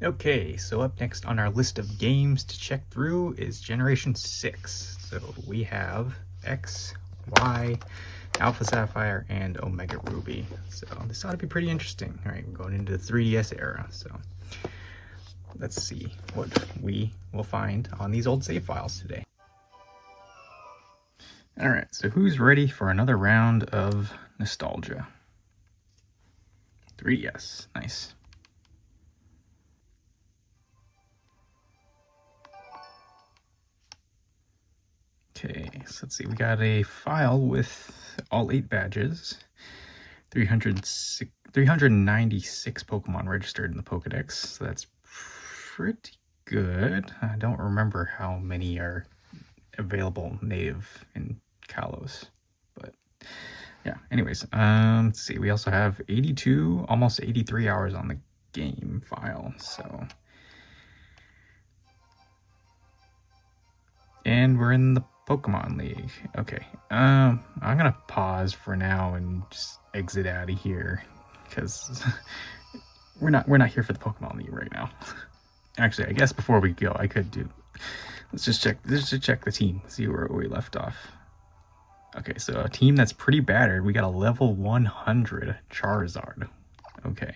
Okay, so up next on our list of games to check through is Generation 6. So we have X, Y, Alpha Sapphire, and Omega Ruby. So this ought to be pretty interesting. All right, we're going into the 3DS era. So let's see what we will find on these old save files today. All right, so who's ready for another round of nostalgia? 3DS, nice. Okay, so let's see, we got a file with all 8 badges, 396 Pokemon registered in the Pokedex, so that's pretty good. I don't remember how many are available native in Kalos, but yeah, anyways, let's see, we also have 82, almost 83 hours on the game file, so... And we're in the Pokemon League. Okay. I'm gonna pause for now and just exit out of here because we're not here for the Pokemon League right now. Actually, I guess before we go, I could do. Let's just check the team. See where we left off. Okay, so a team that's pretty battered. We got a level 100 Charizard. Okay.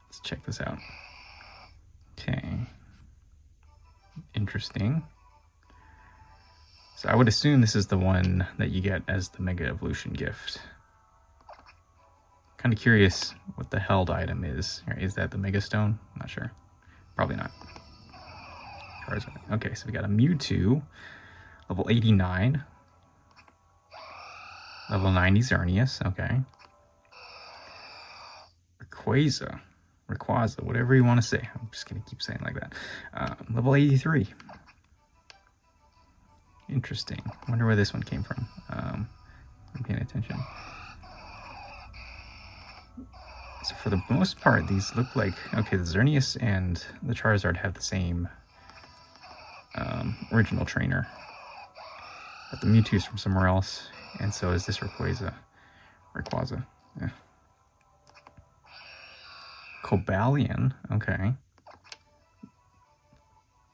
Let's check this out. Okay. Interesting. So I would assume this is the one that you get as the Mega Evolution gift. Kind of curious what the held item is. Is that the Mega Stone? Not sure. Probably not. Okay, so we got a Mewtwo, level 89. Level 90 Xerneas, okay. Rayquaza, whatever you want to say. I'm just going to keep saying like that. Level 83. Interesting. Wonder where this one came from. I'm paying attention. So for the most part, these look like... Okay, the Xerneas and the Charizard have the same original trainer. But the Mewtwo's from somewhere else, and so is this Rayquaza. Yeah. Cobalion, okay.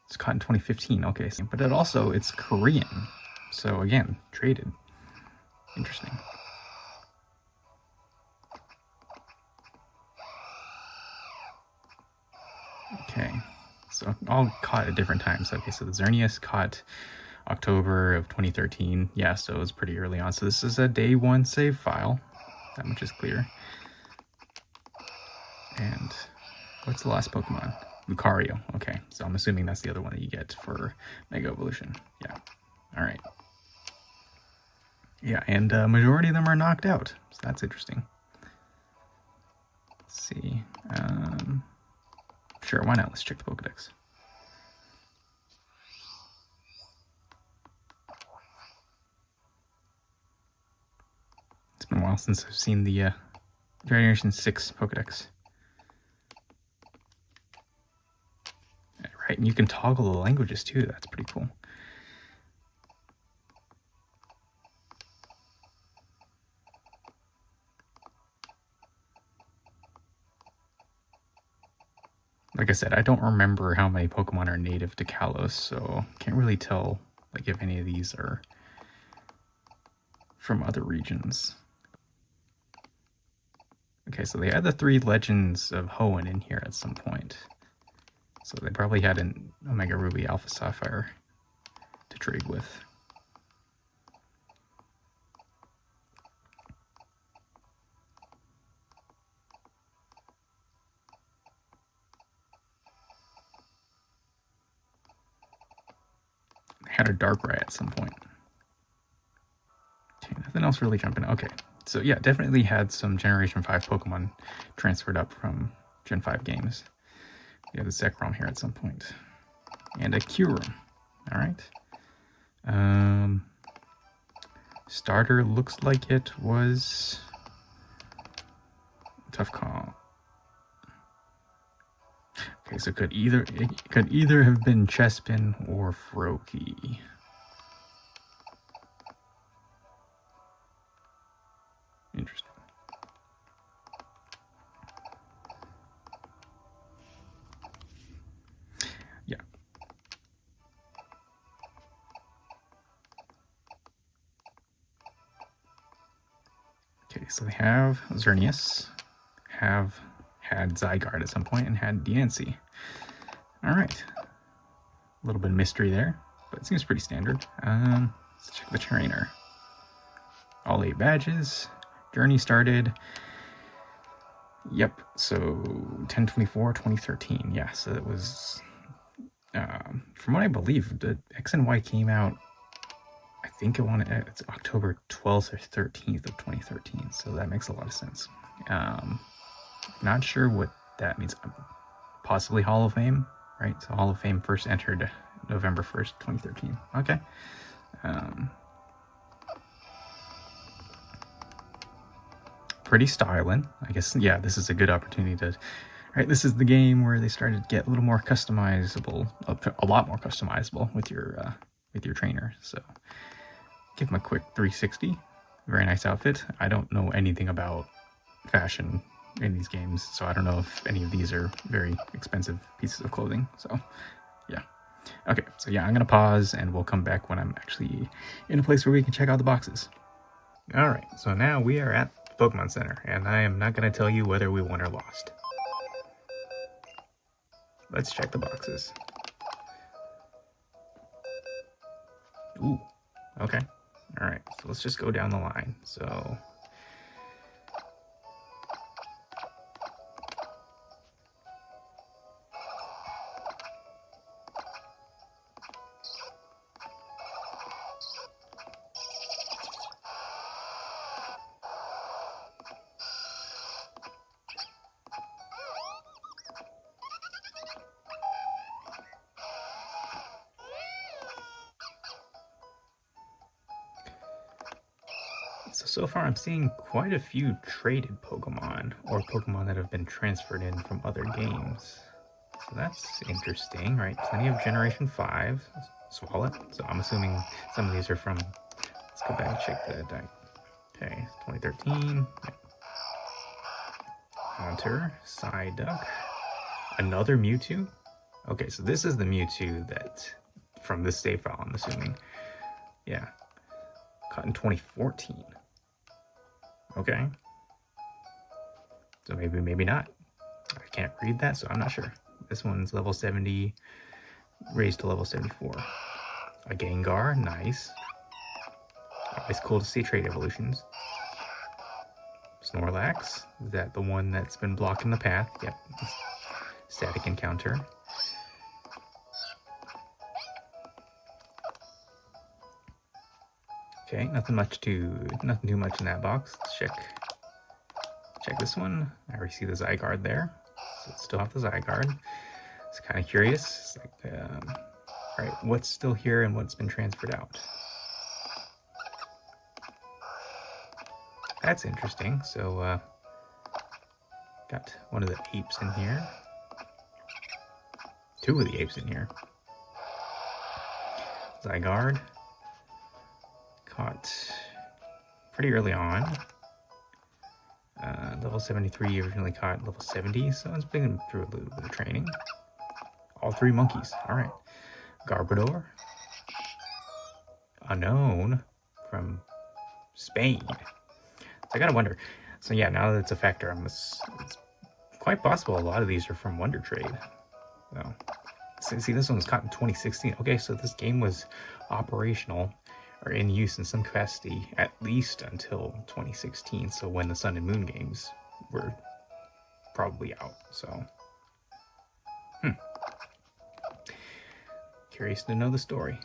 It's caught in 2015, okay. But it's Korean. So again, traded. Interesting. Okay, so all caught at different times. Okay, so the Xerneas caught October of 2013. Yeah, so it was pretty early on. So this is a day 1 save file. That much is clear. And what's the last Pokemon? Lucario. Okay, so I'm assuming that's the other one that you get for Mega Evolution. Yeah. All right. Yeah, and majority of them are knocked out, so that's interesting. Let's see. Sure, why not? Let's check the Pokedex. It's been a while since I've seen the Generation 6 Pokedex. Right, and you can toggle the languages too. That's pretty cool. Like I said, I don't remember how many Pokemon are native to Kalos, so can't really tell like if any of these are from other regions. Okay, so they had the 3 Legends of Hoenn in here at some point. So they probably had an Omega Ruby Alpha Sapphire to trade with. They had a Darkrai at some point. Okay, nothing else really jumping. Okay, so yeah, definitely had some Generation 5 Pokemon transferred up from Gen 5 games. We have the Zekrom here at some point. And a Kyurem. Alright. Starter looks like it was tough call. Okay, so it could either have been Chespin or Froakie. Interesting. so they have Xerneas, have had Zygarde at some point, and had Diancie. Alright. A little bit of mystery there, but it seems pretty standard. Let's check the trainer. All 8 badges. Journey started. Yep, so 10/24/2013. Yeah, so it was, from what I believe, the X and Y came out, I think it's October 12th or 13th of 2013, so that makes a lot of sense. Not sure what that means. Possibly Hall of Fame, right? So Hall of Fame first entered November 1st, 2013. Okay. Pretty styling. I guess, yeah, this is a good opportunity to... Right, this is the game where they started to get a little more customizable, a lot more customizable with your trainer. So give him a quick 360. Very nice outfit. I don't know anything about fashion in these games, so I don't know if any of these are very expensive pieces of clothing. So yeah. Okay, so yeah, I'm gonna pause and we'll come back when I'm actually in a place where we can check out the boxes. All right, so now we are at the Pokemon Center, and I am not gonna tell you whether we won or lost. Let's check the boxes. Ooh, okay. All right, so let's just go down the line. So so far I'm seeing quite a few traded Pokemon, or Pokemon that have been transferred in from other games. So that's interesting, right? Plenty of Generation 5. Swalot. So I'm assuming some of these are from... Let's go back and check the deck. Okay, 2013. Yep. Haunter, Psyduck. Another Mewtwo? Okay, so this is the Mewtwo that... from this save file, I'm assuming. Yeah. Caught in 2014. Okay. So maybe not. I can't read that, so I'm not sure. This one's level 70, raised to level 74. A Gengar, nice. Always cool to see trade evolutions. Snorlax, is that the one that's been blocking the path? Yep. Static encounter. Okay, nothing too much in that box. Let's check this one. I already see the Zygarde there, so let's still have the Zygarde. It's kind of curious. It's like, all right, what's still here and what's been transferred out? That's interesting. So, got one of the apes in here. 2 of the apes in here. Zygarde. Caught pretty early on. Level 73 originally caught level 70, so it's been through a little bit of training. All 3 monkeys. All right. Garbodor. Unknown from Spain. So I gotta wonder. So yeah, now that it's a factor, it's quite possible a lot of these are from Wonder Trade. So, see, this one was caught in 2016. Okay, so this game was operational or in use in some capacity at least until 2016. So when the Sun and Moon games were probably out. So, curious to know the story.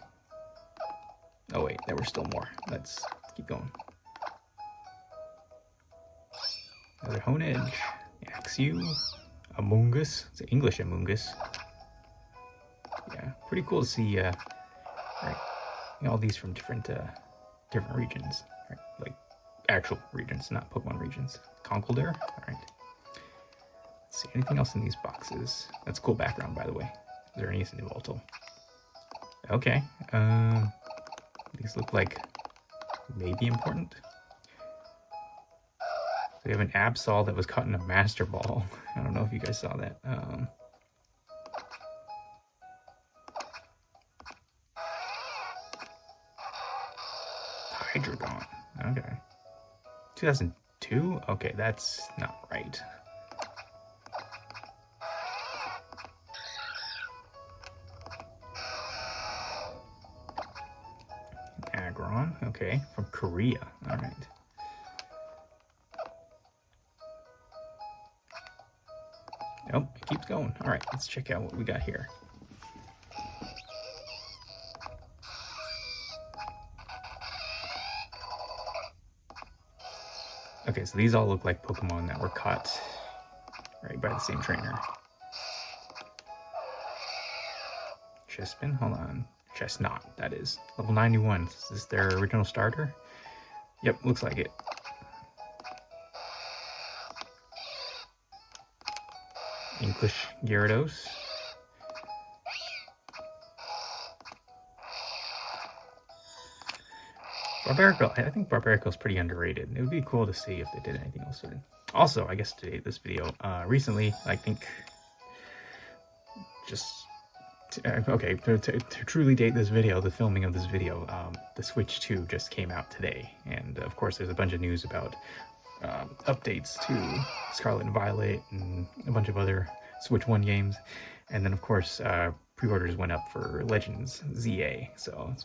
Oh wait, there were still more. Let's keep going. Another Honedge, Axew, Amoonguss. It's an English Amoonguss. Yeah, pretty cool to see. Right, all these from different regions, right? Like actual regions, not Pokemon regions. Conkeldurr. All right. Let's see anything else in these boxes. That's a cool background, by the way. Is there any Yveltal? Okay. These look like maybe important. We have an Absol that was caught in a Master Ball. I don't know if you guys saw that. Hydreigon. Okay. 2? Okay, that's not right. Aggron, okay, from Korea. All right. Oh, it keeps going. All right, let's check out what we got here. Okay, so these all look like Pokemon that were caught right by the same trainer. Chespin, hold on. Chestnut, that is. Level 91. Is this their original starter? Yep, looks like it. English Gyarados. Barbarical, I think Barbarical is pretty underrated. It would be cool to see if they did anything else with it. Also, I guess to date this video, recently, I think, to truly date this video, the filming of this video, the Switch 2 just came out today. And of course, there's a bunch of news about updates to Scarlet and Violet and a bunch of other Switch 1 games. And then, of course, pre-orders went up for Legends ZA. So it's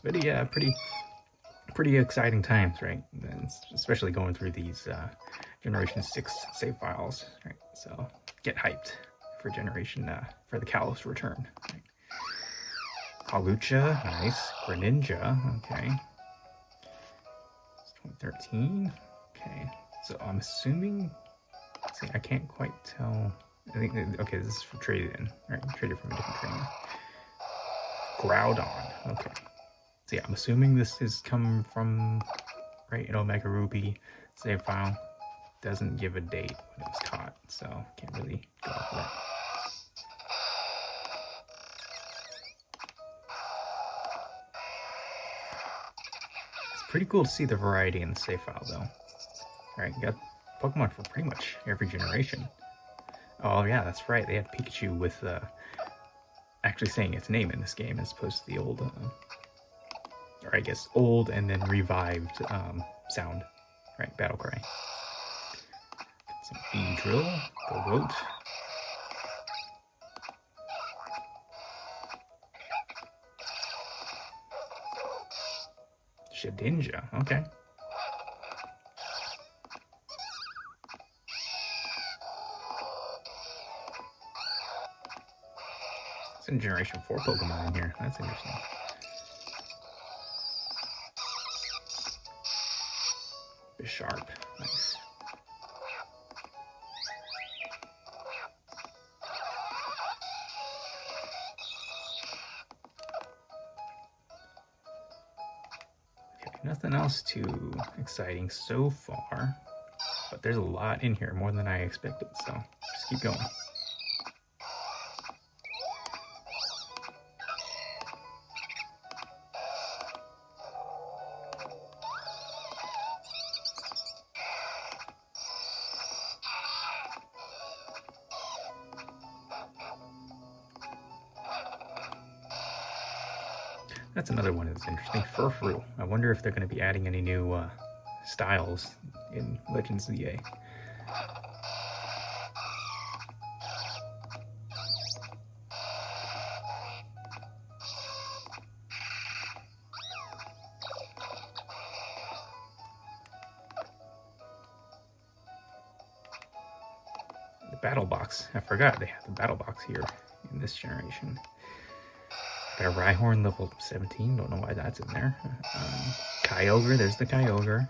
pretty exciting times, right? And especially going through these Generation 6 save files, right? So get hyped for for the Kalos return. Right? Hawlucha, nice. Greninja, okay. It's 2013, okay. So I'm assuming, see, I can't quite tell. I think, okay, this is for traded in, right? Traded from a different trainer. Groudon, okay. So yeah, I'm assuming this is come from, right, an Omega Ruby save file. Doesn't give a date when it was caught, so can't really go off of that. It's pretty cool to see the variety in the save file, though. Alright, you got Pokemon for pretty much every generation. Oh yeah, that's right, they had Pikachu with actually saying its name in this game as opposed to the old, or I guess old and then revived sound, right, battle cry. Some Beedrill, Gogoat. Shedinja, okay. It's in Generation 4 Pokemon in here. That's interesting. Bisharp, nice. Okay, nothing else too exciting so far, but there's a lot in here, more than I expected, so just keep going. That's another one that's interesting. Furfrou. I wonder if they're going to be adding any new styles in Legends ZA. The battle box. I forgot they have the battle box here in this generation. Got a Rhyhorn level 17, don't know why that's in there. Kyogre, there's the Kyogre.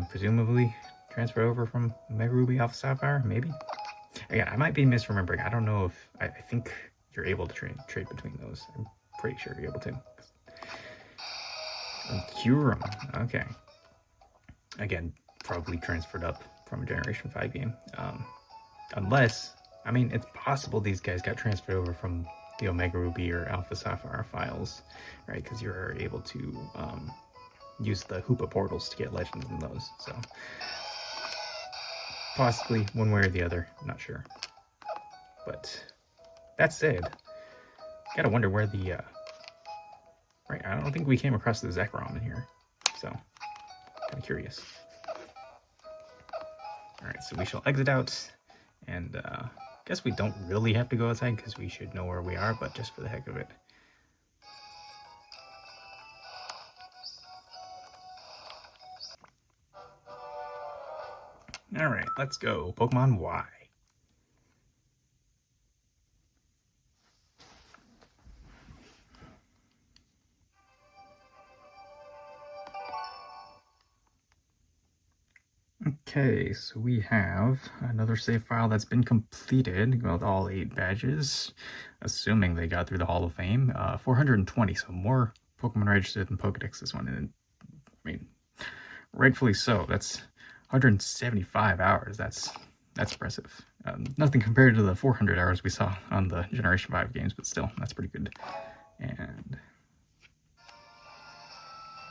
Presumably transferred over from Mega Ruby Alpha Sapphire, maybe? Again, I might be misremembering. I don't know if, I think you're able to trade between those. I'm pretty sure you're able to. Kyurem, okay. Again, probably transferred up from a Generation 5 game. Unless, I mean, it's possible these guys got transferred over from the Omega Ruby or Alpha Sapphire files, right? Because you're able to use the Hoopa portals to get legends in those. So possibly one way or the other, I'm not sure. But that said, gotta wonder where the right. I don't think we came across the Zekrom in here, so kind of curious. Alright, so we shall exit out, and guess we don't really have to go outside because we should know where we are, but just for the heck of it. Alright, let's go. Pokemon Y. Okay, so we have another save file that's been completed with all 8 badges, assuming they got through the Hall of Fame. 420, so more Pokemon registered than Pokedex this one, and I mean, rightfully so. That's 175 hours. That's impressive. Nothing compared to the 400 hours we saw on the Generation 5 games, but still, that's pretty good. And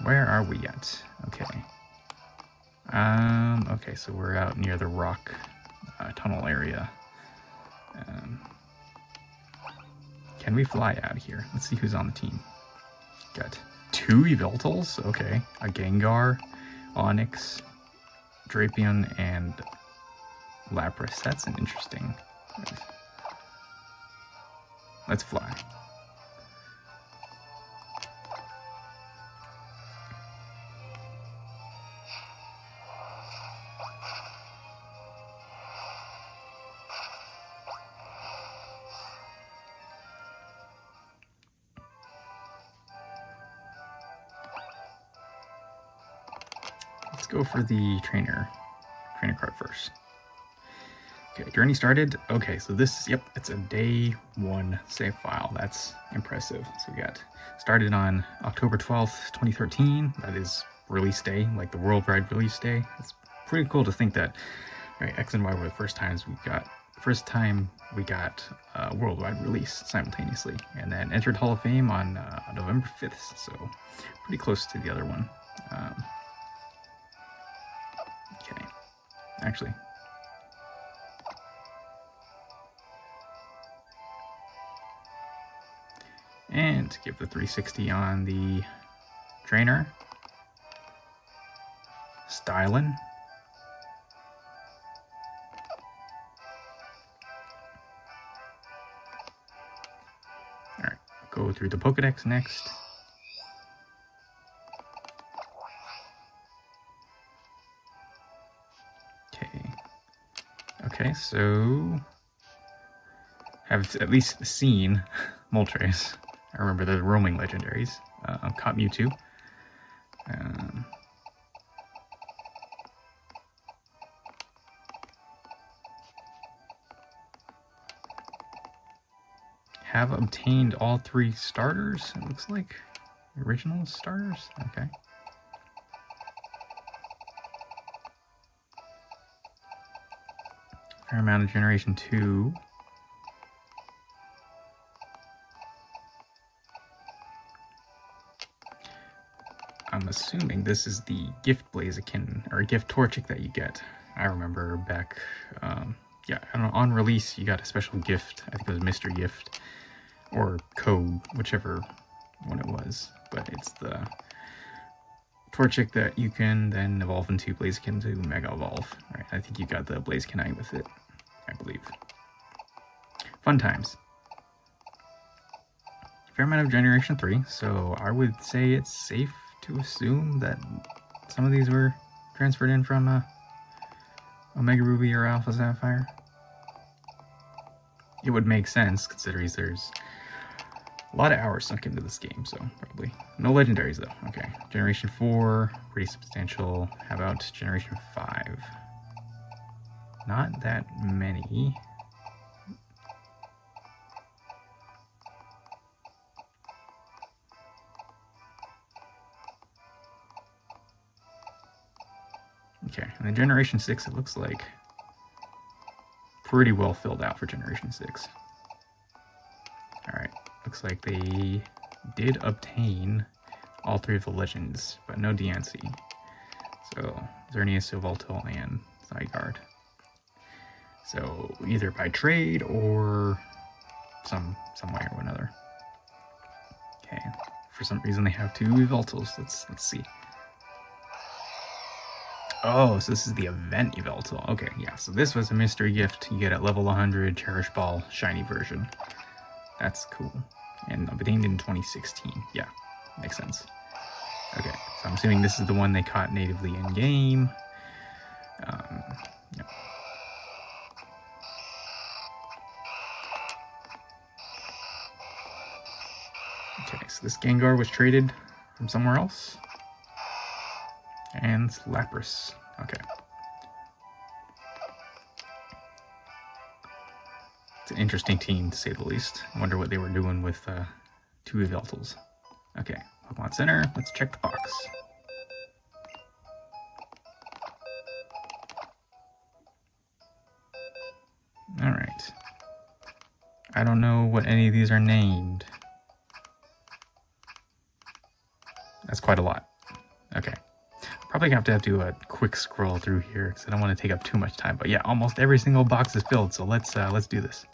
where are we at? Okay. Okay, so we're out near the rock tunnel area. Can we fly out of here? Let's see who's on the team. Got 2 Yveltals, okay. A Gengar, Onix, Drapion, and Lapras. That's an interesting. Let's fly. Let's go for the trainer card first. Okay, journey started. Okay, so this, yep, it's a day 1 save file. That's impressive. So we got started on October 12th, 2013. That is release day, like the worldwide release day. It's pretty cool to think that, right, X and Y were the first time we got worldwide release simultaneously, and then entered Hall of Fame on November 5th. So pretty close to the other one. Okay, actually. And give the 360 on the trainer. Stylin. Alright, go through the Pokedex next. Okay, so have at least seen Moltres. I remember the roaming legendaries. Caught Mewtwo. Have obtained all 3 starters, it looks like. Original starters? Okay. Fair amount of Generation 2. I'm assuming this is the gift Blaziken, or gift Torchic that you get. I remember back, yeah, on release you got a special gift. I think it was Mystery Gift, or Code, whichever one it was. But it's the Torchic that you can then evolve into Blaziken to Mega Evolve. Right, I think you got the Blazikenite with it, I believe. Fun times. Fair amount of Generation 3, so I would say it's safe to assume that some of these were transferred in from Omega Ruby or Alpha Sapphire. It would make sense, considering there's a lot of hours sunk into this game, so probably. No legendaries, though. Okay, Generation 4, pretty substantial. How about Generation 5? Not that many. Okay, and then Generation 6, it looks like pretty well filled out for Generation 6. Alright, looks like they did obtain all 3 of the legends, but no Diancie. So, Xerneas, Yveltal, and Zygarde. So, either by trade or some way or another. Okay, for some reason they have 2 Yveltals. Let's see. Oh, so this is the event Yveltal. Okay, yeah, so this was a mystery gift you get at level 100, Cherish Ball, shiny version. That's cool. And obtained in 2016. Yeah, makes sense. Okay, so I'm assuming this is the one they caught natively in-game. Yeah. Okay, so this Gengar was traded from somewhere else. And Lapras. Okay. It's an interesting team, to say the least. I wonder what they were doing with 2 Yveltals. Okay, Pokemon Center. Let's check the box. Alright. I don't know what any of these are named. That's quite a lot. Okay. Probably have to do a quick scroll through here because I don't want to take up too much time. But yeah, almost every single box is filled, so let's do this.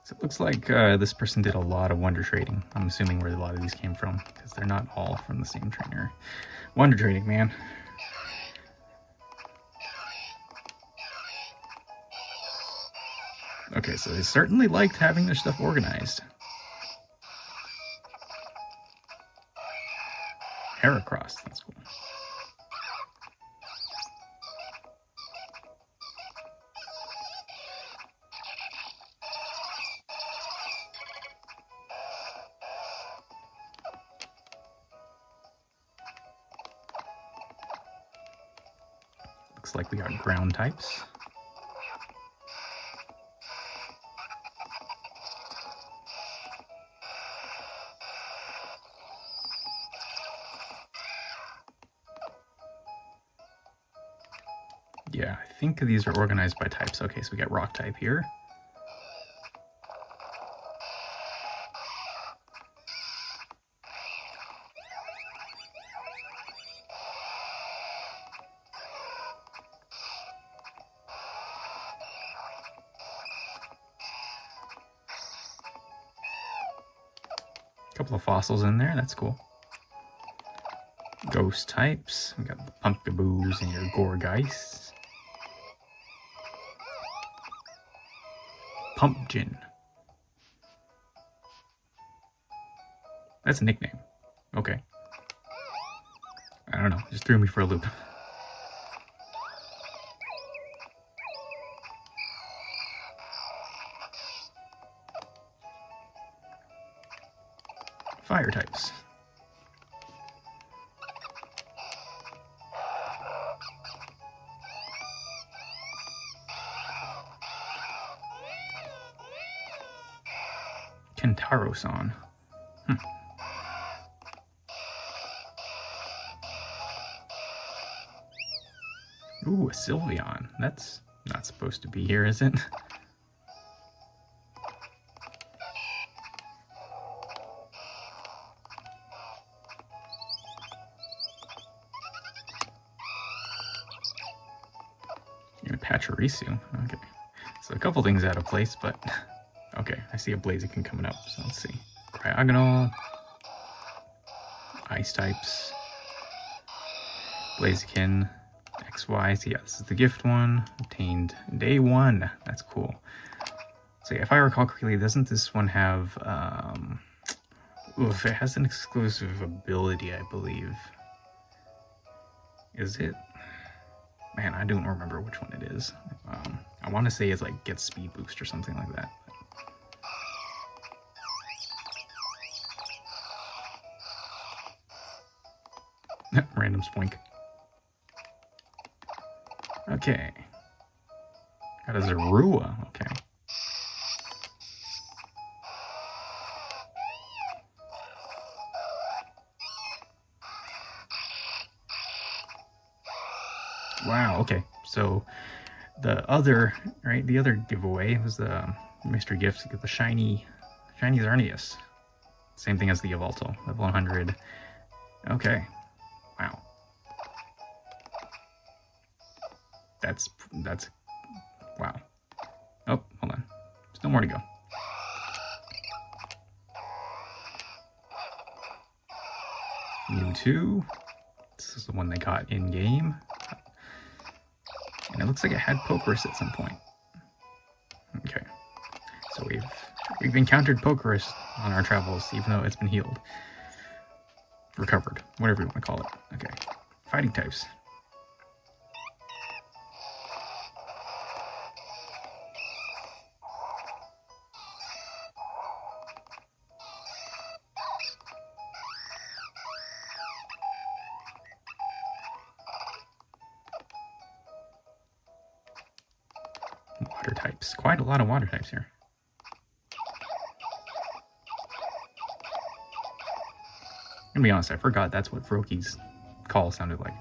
So it looks like this person did a lot of Wonder Trading. I'm assuming where a lot of these came from, because they're not all from the same trainer. Wonder Trading, man. Okay, so they certainly liked having their stuff organized. Heracross, that's cool. Looks like we got ground types. Yeah, I think these are organized by types. Okay, so we got rock type here. Couple of fossils in there, that's cool. Ghost types, we got the Pumpkaboos and your Gourgeist. Pumpkin. That's a nickname. Okay. I don't know, just threw me for a loop. Fire types. Kentaro-san. Ooh, a Sylveon. That's not supposed to be here, is it? And a Pachirisu. Okay. So a couple things out of place, but okay, I see a Blaziken coming up, so let's see. Cryogonal. Ice types. Blaziken. XY. So yeah, this is the gift one. Obtained day 1. That's cool. So yeah, if I recall correctly, doesn't this one have oof, it has an exclusive ability, I believe. Is it? Man, I don't remember which one it is. I want to say it's like get speed boost or something like that. Random spoink. Okay. Got a Zorua. Okay. Wow, okay. So The other, right, the other giveaway was the mystery gift to get the shiny Xerneas. Same thing as the Yveltal, level 100. Okay, wow. That's, wow. Oh, hold on. Still more to go. Mewtwo. This is the one they got in-game. And it looks like it had Pokerus at some point. Okay. So we've encountered Pokerus on our travels, even though it's been healed. Recovered. Whatever you want to call it. Okay. Fighting types. Water types. Quite a lot of water types here. I'm gonna be honest, I forgot that's what Froakie's call sounded like.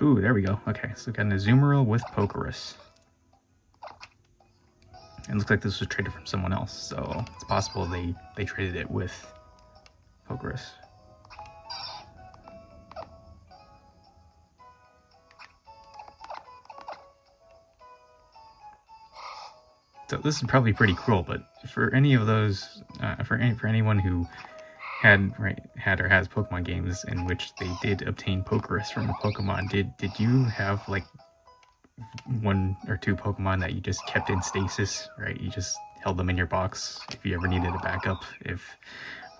Ooh, there we go. Okay, so we got an Azumarill with Pokerus. It looks like this was traded from someone else, so it's possible they traded it with Pokerus. So this is probably pretty cruel, but for any of those, for anyone who had or has Pokemon games in which they did obtain Pokerus from a Pokemon, did you have like one or two Pokemon that you just kept in stasis, right? You just held them in your box if you ever needed a backup, if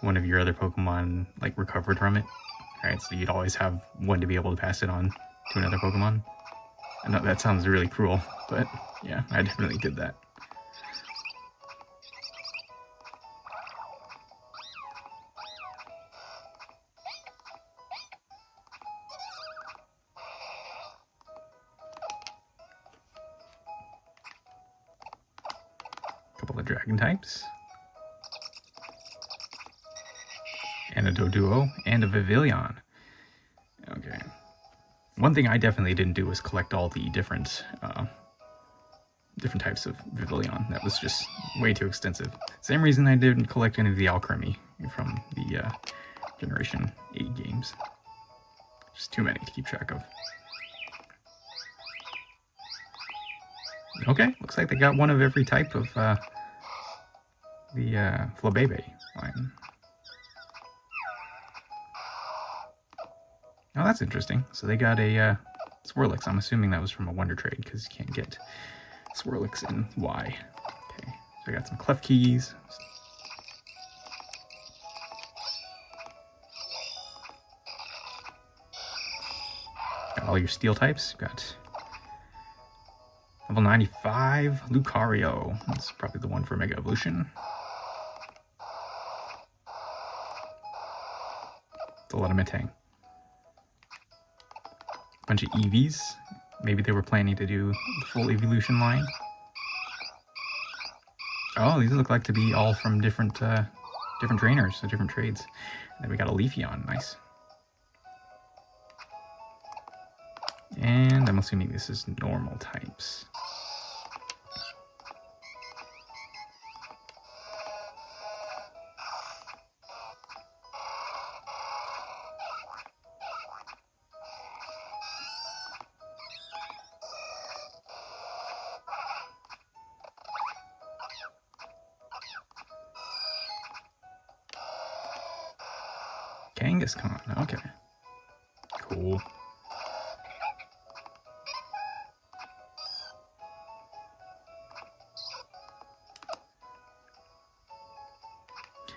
one of your other Pokemon like recovered from it, right? So you'd always have one to be able to pass it on to another Pokemon. I know that sounds really cruel, but yeah, I definitely did that. Couple of dragon types. And a Doduo and a Vivillon. Okay. One thing I definitely didn't do was collect all the different types of Vivillon. That was just way too extensive. Same reason I didn't collect any of the Alcremie from the Generation 8 games. Just too many to keep track of. Okay, looks like they got one of every type of the Flabebe line. Oh, that's interesting. So they got a Swirlix. I'm assuming that was from a Wonder Trade because you can't get Swirlix in Y. Okay, so I got some Klefkis. Got all your Steel types. Got level 95 Lucario. That's probably the one for Mega Evolution. It's a lot of Metang. Bunch of EVs. Maybe they were planning to do the full evolution line. Oh, these look like to be all from different trainers, so different trades. And then we got a Leafeon, nice. And I'm assuming this is normal types. Kangaskhan, okay. Cool.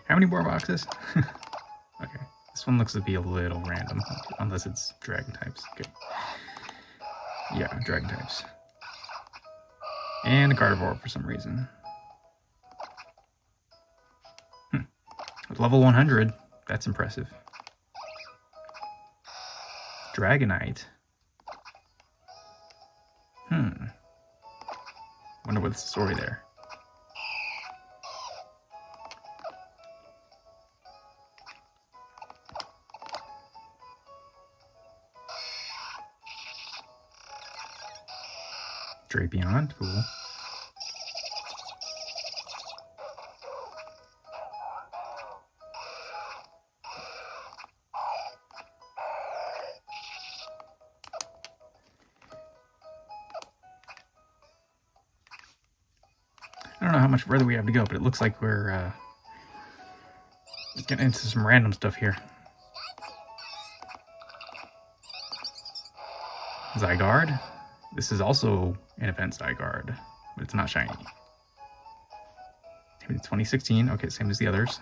How many more boxes? Okay, this one looks to be a little random, unless it's dragon types. Okay. Yeah, dragon types. And a Gardevoir for some reason. With level 100, that's impressive. Dragonite. Wonder what's the story there. Drapion, cool. I don't know how much further we have to go, but it looks like we're getting into some random stuff here. Zygarde. This is also an event Zygarde, but it's not shiny. It's 2016. Okay, same as the others.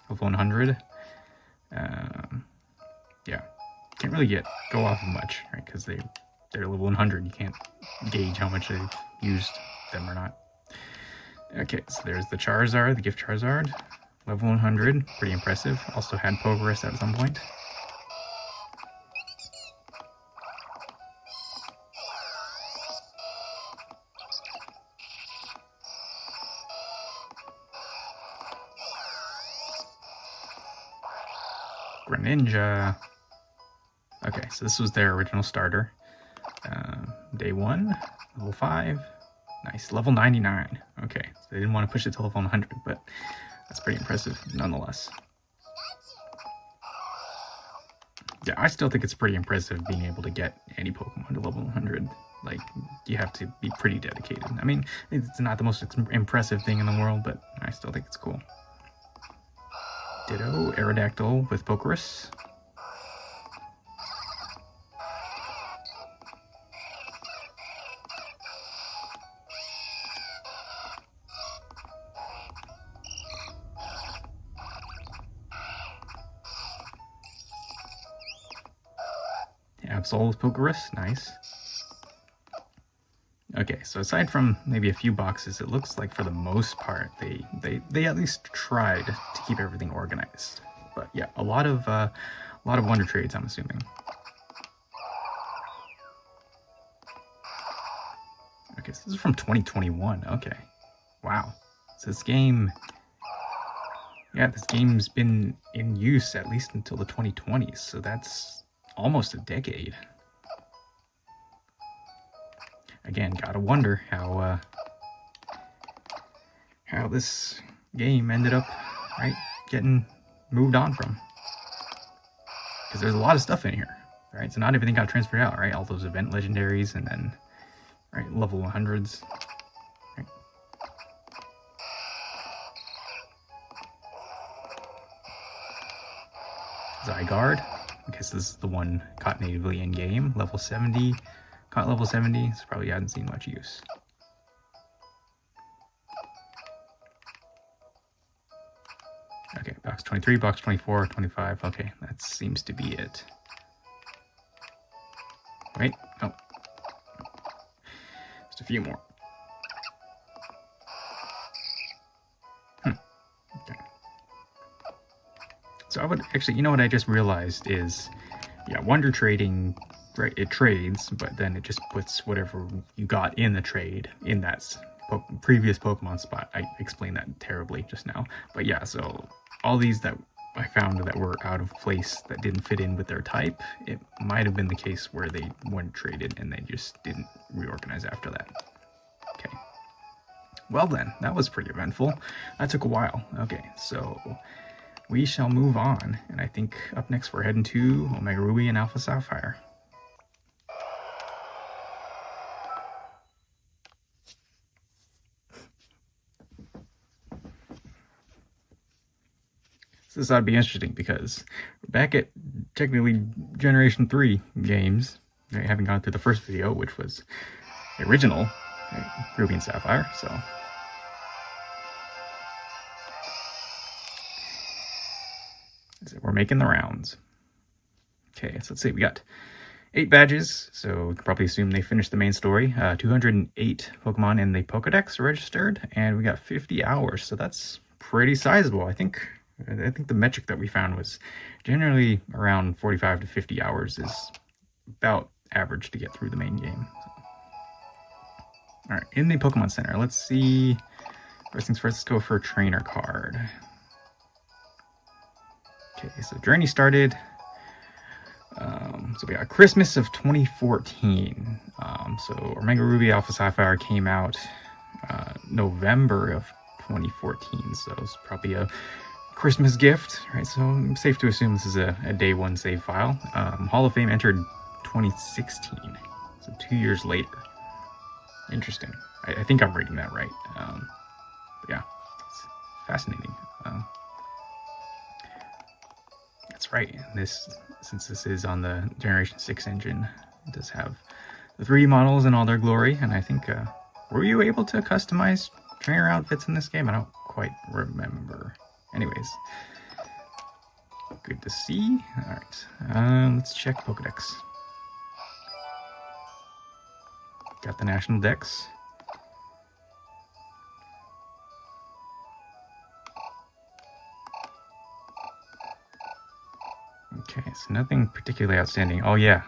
Level 100. Yeah, can't really go off of much, right? Because they're level 100. You can't gauge how much they've used them or not. Okay, so there's the Charizard, the Gift Charizard. Level 100, pretty impressive. Also had Pokerus at some point. Greninja. Okay, so this was their original starter. Day 1, level 5. Nice, level 99. Okay, so they didn't want to push it to level 100, but that's pretty impressive nonetheless. Yeah, I still think it's pretty impressive being able to get any Pokemon to level 100. Like, you have to be pretty dedicated. I mean, it's not the most impressive thing in the world, but I still think it's cool. Ditto, Aerodactyl with Pokerus. Absol with Pokerus, nice. Okay, so aside from maybe a few boxes, it looks like for the most part they at least tried to keep everything organized. But yeah, a lot of Wonder Trades, I'm assuming. Okay, so this is from 2021. Okay, wow. So this game's been in use at least until the 2020s. So that's almost a decade. Again, gotta wonder how this game ended up, right, getting moved on from. Because there's a lot of stuff in here, right? So not everything got transferred out, right? All those event legendaries and then, right, level 100s. Right? Zygarde. Okay, so this is the one caught natively in game, level 70. Caught level 70, so probably hadn't seen much use. Okay, box 23, box 24, 25. Okay, that seems to be it. Wait, oh. Just a few more. Okay. So I would actually, you know what I just realized is, yeah, Wonder Trading, right, it trades, but then it just puts whatever you got in the trade in that previous Pokemon spot. I explained that terribly just now. But yeah, so all these that I found that were out of place, that didn't fit in with their type, it might have been the case where they weren't traded and they just didn't reorganize after that. Okay. Well then, that was pretty eventful. That took a while. Okay, so we shall move on. And I think up next we're heading to Omega Ruby and Alpha Sapphire. This ought to be interesting because we're back at technically Generation 3 games. I haven't gone through the first video, which was the original Ruby and Sapphire, so. We're making the rounds. Okay, so let's see, we got 8 badges, so we can probably assume they finished the main story. 208 Pokemon in the Pokedex registered, and we got 50 hours, so that's pretty sizable. I think the metric that we found was generally around 45 to 50 hours is about average to get through the main game. Alright, in the Pokemon Center, let's see. First things first, let's go for a trainer card. Okay, so Journey started. So we got Christmas of 2014. So Omega Ruby Alpha Sapphire came out November of 2014. So it's probably a Christmas gift, right? So I'm safe to assume this is a day one save file. Hall of Fame entered 2016, so 2 years later. Interesting. I think I'm reading that right. But yeah, it's fascinating. That's right. Since this is on the Generation 6 engine, it does have the 3D models in all their glory. And I think, were you able to customize trainer outfits in this game? I don't quite remember. Anyways, good to see. All right, let's check Pokedex. Got the National Dex. Okay, so nothing particularly outstanding. Oh yeah,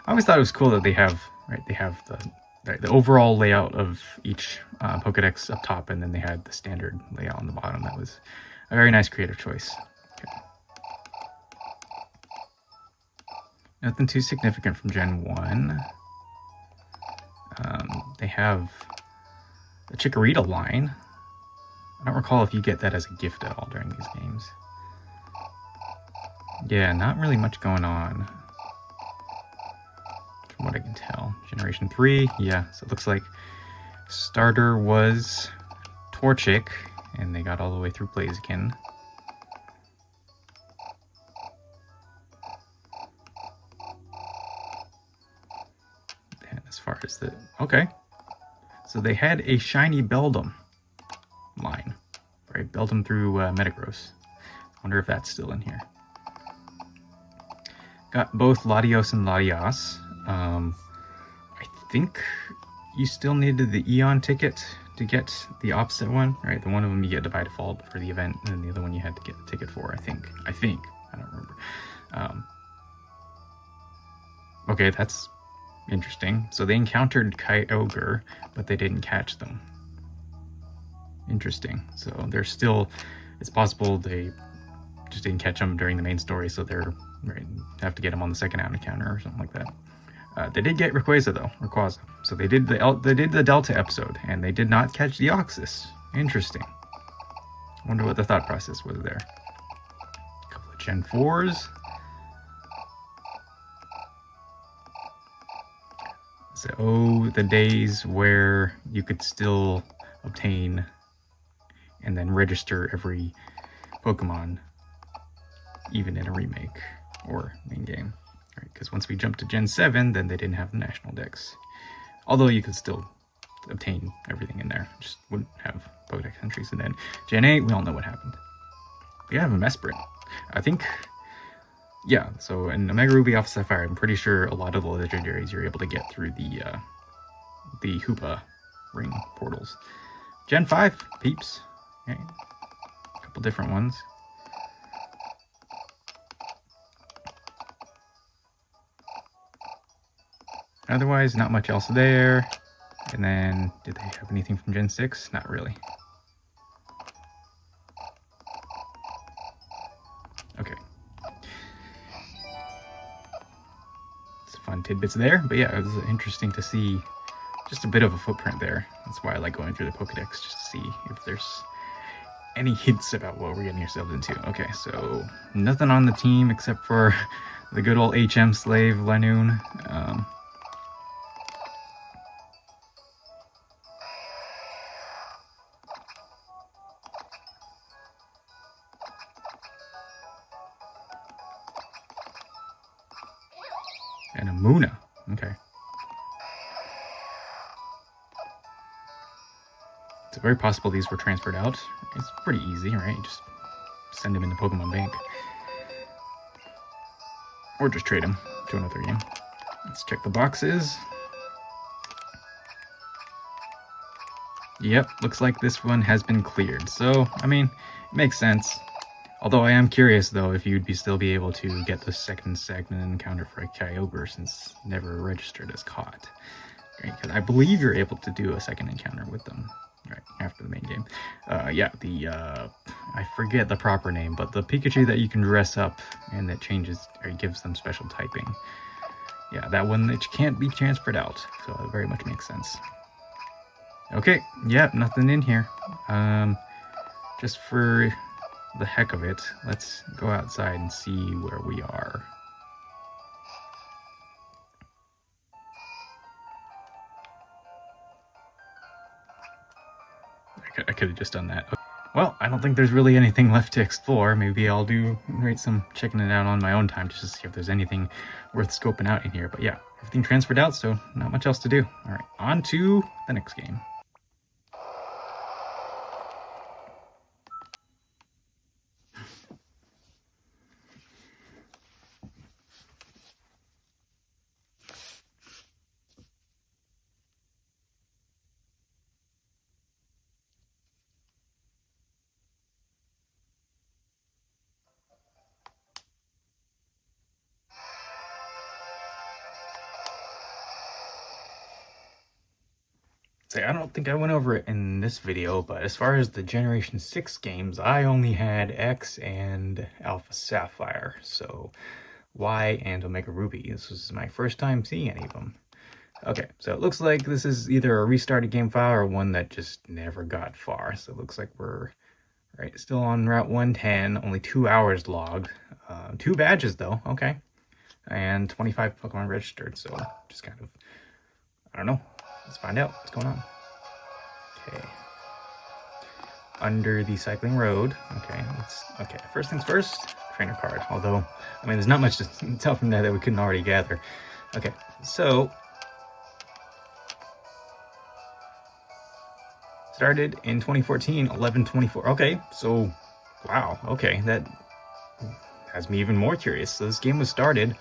I always thought it was cool that they have the overall layout of each Pokedex up top, and then they had the standard layout on the bottom. That was a very nice creative choice. Okay. Nothing too significant from Gen 1. They have the Chikorita line. I don't recall if you get that as a gift at all during these games. Yeah, not really much going on, from what I can tell. Generation 3, yeah, so it looks like starter was Torchic, and they got all the way through Blaziken. And as far as the... Okay. So they had a shiny Beldum line, right? Beldum through Metagross. I wonder if that's still in here. Got both Latios and Latias. I think you still needed the Eon ticket to get the opposite one, right? The one of them you get by default for the event, and then the other one you had to get the ticket for, I think. I don't remember. Okay, that's interesting. So they encountered Kyogre, but they didn't catch them. Interesting. So they're still... It's possible they just didn't catch them during the main story, so they're... Right, have to get them on the second encounter or something like that. They did get Rayquaza though, Rayquaza. So they did the Delta episode, and they did not catch the Deoxys. Interesting. Wonder what the thought process was there. A couple of Gen 4s. So the days where you could still obtain and then register every Pokemon, even in a remake or main game, right? Because once we jumped to Gen 7, then they didn't have the National Dex. Although you could still obtain everything in there, just wouldn't have Pokedex entries. And then Gen 8, we all know what happened. We have a Mesprit. I think, yeah, so in Omega Ruby Alpha Sapphire, I'm pretty sure a lot of the legendaries you're able to get through the Hoopa ring portals. Gen 5, peeps. Okay. A couple different ones. Otherwise, not much else there. And then, did they have anything from Gen 6? Not really. Okay. Some fun tidbits there. But yeah, it was interesting to see just a bit of a footprint there. That's why I like going through the Pokedex, just to see if there's any hints about what we're getting ourselves into. Okay, so nothing on the team except for the good old HM slave, Lanoon. And a Munna. Okay. It's very possible these were transferred out. It's pretty easy, right? You just send them into Pokemon Bank. Or just trade them to another game. Let's check the boxes. Yep, looks like this one has been cleared. So, I mean, it makes sense. Although I am curious, though, if you'd still be able to get the second segment encounter for a Kyogre, since never registered as caught. Right? Because I believe you're able to do a second encounter with them, right, after the main game. Yeah, I forget the proper name, but the Pikachu that you can dress up and that changes, or gives them special typing. Yeah, that one that can't be transferred out, so it very much makes sense. Okay, yep, nothing in here. Just for the heck of it, let's go outside and see where we are. I could have just done that. Well, I don't think there's really anything left to explore. Maybe I'll do some checking it out on my own time just to see if there's anything worth scoping out in here. But yeah, everything transferred out, so not much else to do. All right, on to the next game. I don't think I went over it in this video, but as far as the Generation 6 games, I only had X and Alpha Sapphire, so Y and Omega Ruby. This was my first time seeing any of them. Okay, so it looks like this is either a restarted game file or one that just never got far. So it looks like we're still on Route 110, only 2 hours logged. 2 badges though, okay. And 25 Pokemon registered, so just kind of, I don't know. Let's find out what's going on. Okay. Under the cycling road. Okay, first things first, trainer card. Although, I mean, there's not much to tell from that we couldn't already gather. Okay, so started in 2014, 11/24. Okay, so wow. Okay, that has me even more curious. So this game was started.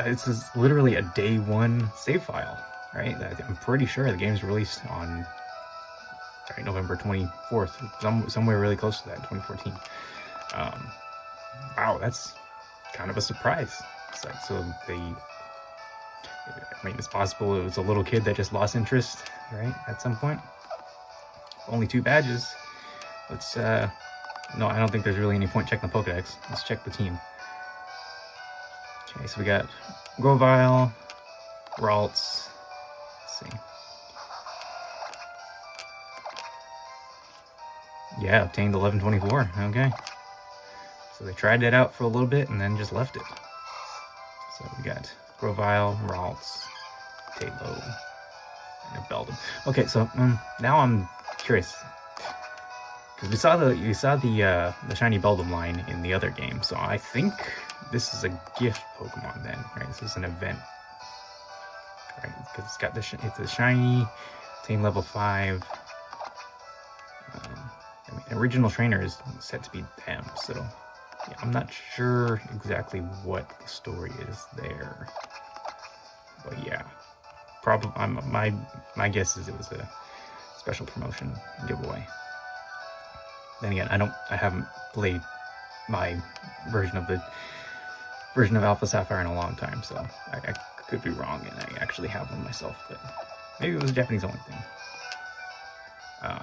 This is literally a day one save file, right? I'm pretty sure the game's released on November 24th, somewhere really close to that, 2014. Wow, that's kind of a surprise. So I mean, it's possible it was a little kid that just lost interest, right, at some point. Only 2 badges. Let's, no, I don't think there's really any point checking the Pokedex. Let's check the team. Okay, so we got Grovyle, Ralts, let's see. Yeah, obtained 11/24, okay. So they tried it out for a little bit and then just left it. So we got Grovyle, Ralts, Taillow, and Beldum. Okay, so now I'm curious. Because we saw the shiny Beldum line in the other game, so I think this is a gift Pokemon then, right? This is an event, right? Because it's got it's a shiny, obtain level 5. I mean, original trainer is set to be them, so yeah, I'm not sure exactly what the story is there, but yeah, probably my guess is it was a special promotion giveaway. Then again, I haven't played my version of Alpha Sapphire in a long time, so I could be wrong and I actually have one myself, but maybe it was a Japanese only thing.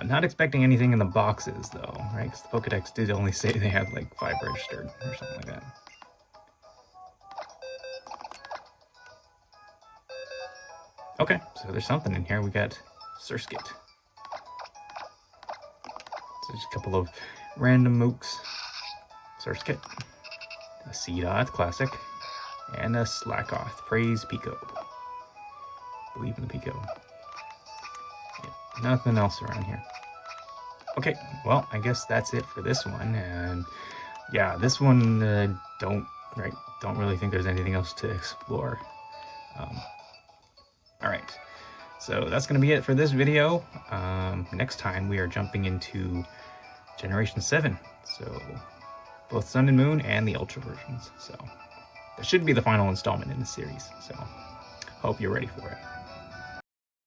Not expecting anything in the boxes though, right? Because the Pokedex did only say they had like 5 registered or something like that. Okay, so there's something in here. We got Surskit. So just a couple of random mooks. Surskit, a Seedot, classic, and a Slackoth. Praise Pico. Believe in the Pico. Yeah, nothing else around here. Okay, well, I guess that's it for this one. And yeah, this one don't really think there's anything else to explore. All right, so that's gonna be it for this video. Next time we are jumping into Generation 7, so both Sun and Moon and the Ultra versions. So that should be the final installment in the series, so hope you're ready for it.